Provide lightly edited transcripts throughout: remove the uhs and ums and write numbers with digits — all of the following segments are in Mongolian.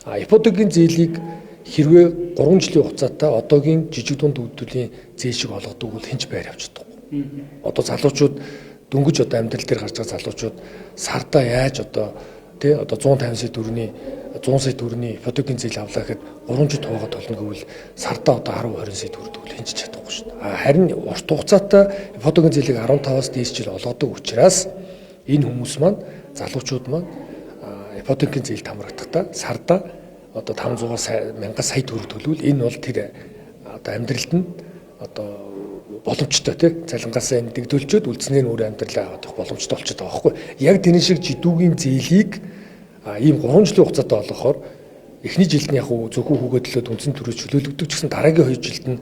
Ипотекийн зээлийг хэрвээ 3 жилийн хугацаатай одоогийн жижиг дунд үйлдвэрлэлийн зээл шиг олгодог бол хинч байр авч чадахгүй. Одоо залуучууд дөнгөж одоо амьдрал дээр гарч байгаа залуучууд сартаа яаж одоо 150 сая төгрөгийн 100 сая төгрөгийн ипотекийн зээл авлаа гэхэд 3 жил туугаа толно гэвэл сартаа одоо 10 20 сая төгрөг төгөл хинч чадахгүй шүү дээ. Харин урт хугацаатай ипотекийн зээлийг 15-аас дээш жил олгодог учраас энэ хүмүүс маань залуучууд маань ипотекийн зээлд хамрагдахдаа сарда одоо 500 мянган сая төгрөг төлвөл энэ бол тэр одоо амьдралд нь одоо боломжтой тийм цалингаасаа энэ дэгдүүлчихэд үлдснээр өөр амьдралаа авах боломжтой болчиход байгаа байхгүй. Яг тэр шиг жидүүгийн зээлийг ийм 3 жилийн хугацаатай олгохоор эхний жилд нь яг зөвхөн хүүгээ төлөөд үндсэн төрөж чөлөөлөгдөж гэсэн дараагийн 2 жилд нь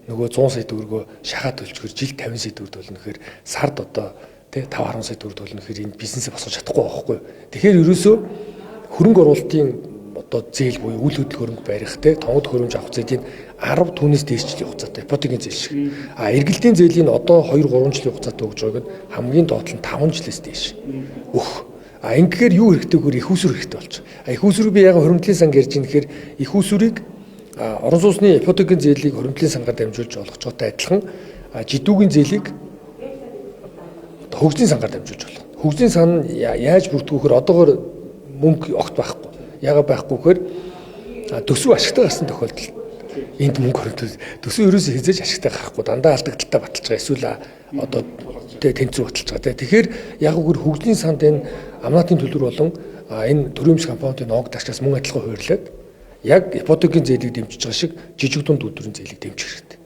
нөгөө 100 сая төгрөгөө шахаад төлчихөр жил 50 сая төгрөг төлнө гэхээр сард одоо тий 5-10 сая төгрөг төлнө гэхээр энэ бизнесээ босгож чадахгүй байхгүй. Тэгэхээр ерөөсөө хөрөнгө оруулалтын одоо зээл буюу үйл хөдлөх хөрөнгө барих тий тонгод хөрөмж авах зээлийн 10 түүнээс дээш жилийн хугацаатай ипотекийн зээл шиг. Эргэлтийн зээлийн одоо 2-3 жилийн хугацаатай өгж байгааг нь хамгийн доод нь 5 жилээс дээш өөх. Ингэхээр юу хэрэгтэй гэхээр их усүр хэрэгтэй болж байгаа. Их усүрийг би яг хоригдлын сан ярьж ийн гэхээр их усүрийг орон сууцны ипотекийн зээлийг хоригдлын сангаар дамжуулж олгочтой адилхан жидүүгийн зээлийг хөгжлийн сангаар дамжуулж болох. Хөгжлийн сан яаж бүрдгүүхээр одоогоор мөнгө огт байхгүй. Яагаад байхгүй гэхээр төсөв ашигтай гарсан тохиолдолд энд мөнгө хоригдол төсөв ерөөсөө хязгаарч ашигтай гарахгүй дандаа алдагдaltaа баталж байгаа эсвэл одоо тэнцүү баталж байгаа. Тэгэхээр яг үгээр хөгжлийн санд энэ амнаатын төлбөр болон энэ төрөмж компаниудын ногд ашигаас мөн адилхан хуваарлаад яг ипотекийн зээлийг дэмжиж байгаа шиг жижиг дунд үйлдвэрийн зээлийг дэмжих хэрэгтэй.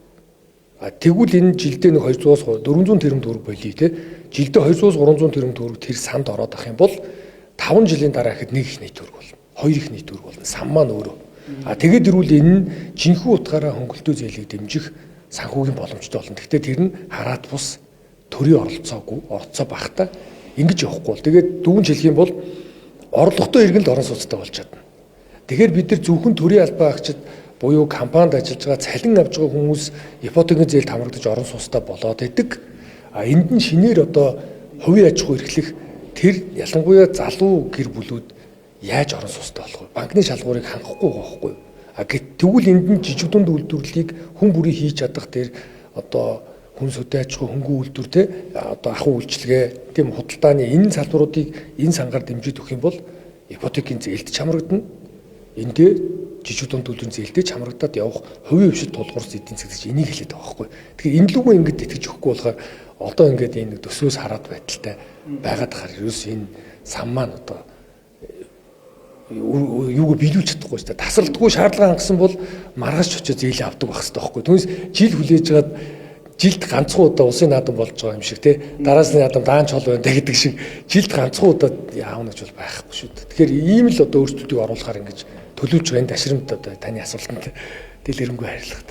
Тэгвэл энэ жилдээ нэг 200-аас 400 тэрбум төгрөг болиё те. Жилдээ 200-аас 300 тэрбум төгрөг тэр санд ороод ах юм бол 5 жилийн дараа ихэд нэг их нийт төгрөг болно. Хоёр их нийт төгрөг болно. Сан маань өөрөө. Тэгээд ирвэл энэ нь жинхэнэ утгаараа хөнгөлтөө зээлийг дэмжих санхүүгийн боломжтой болно. Гэхдээ тэр нь хараат бус төрийн оролцоо багтаа ингэж явахгүй бол тэгээд дүүн хэлэх юм бол орлоготой иргэн л орон сууцтай болж чадна. Тэгэхээр бид нар зөвхөн төрийн албан агчид буюу компанид ажиллаж байгаа цалин авж байгаа хүмүүс ипотекийн зээлд хамрагдаж орон сууцтай болоод идэг. Энд нь шинээр одоо хувийн аж ахуй эрхлэх тэр ялангуяа залуу гэр бүлүүд яаж орон сууцтай болох вэ? Банкны шалгуурыг хангахгүй байхгүй. Тэгвэл энд нь жижиг дунд үйлдвэрлэлийг хүн бүрийн хийж чадах тэр одоо хүн сүдэ аж ахуй хөнгөн үйлдвэр те одоо ахуй үйлчилгээ тийм худалдааны энэ салбаруудыг энэ сангаар дэмжиж өгөх юм бол ипотекийн зээлд чамрагдана. Эндээ жижиг дунд үйлдвэрийн зээлдээ чамрагдаад явах хувийн хвшил тулгуурс эдийн засгийн энийг хэлээд байгаа байхгүй. Тэгэхээр энэ лүгөө ингэж итгэж өгөхгүй болохоор одоо ингээд энэ төсвөөс хараад байдалтай байгаад хаар ерөөс энэ сан маань одоо юуг биелүүлж чадахгүй шүү дээ. Тасралтгүй шаардлага хангасан бол маргааш очиж зээл авдаг байх хэрэгтэй байхгүй. Түүнээс жил хүлээж аваад жилд ганцхан удаа улсын наадам болж байгаа юм шиг тий. Дараасны наадам даанч хол байна гэдэг шиг жилд ганцхан удаа яавна гэж бол байхгүй шүү дээ. Тэгэхээр ийм л одоо өөрсдүүдийг оруулахаар ингэж төлөвлөж байгаа энэ ташрамт одоо таны асуултанд дэлгэрэнгүй хариулах.